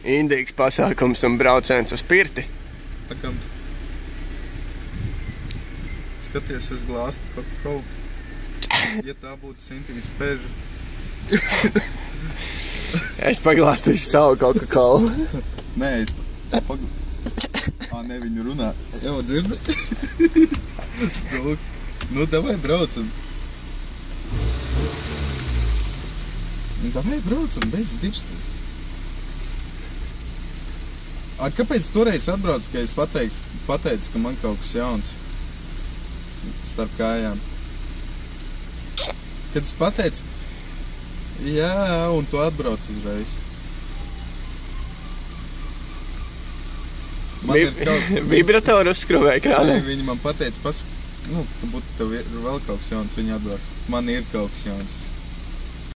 Indīgs pasākums un brauciens uz pirti. Pakam. Skaties, es glāstu Coca-Cola. Ja tā būtu Sintiņas peža. Es paglāstīšu savu Coca-Cola. Nē, es ne, viņu runā. Jau dzirdi? Nu, davai braucam. Nu, davai braucam, beidz dirsties. Kāpēc toreiz atbrauc, ka es pateicu, ka man kaut kas jauns starp kājām? Kad es pateicu, jā, un tu atbrauc uzreiz. Vibratoru uzskruvēja krānē. Viņi man pateica, ka būtu tev vēl kaut kas jauns, viņi atbrauc. Man ir kaut kas jauns.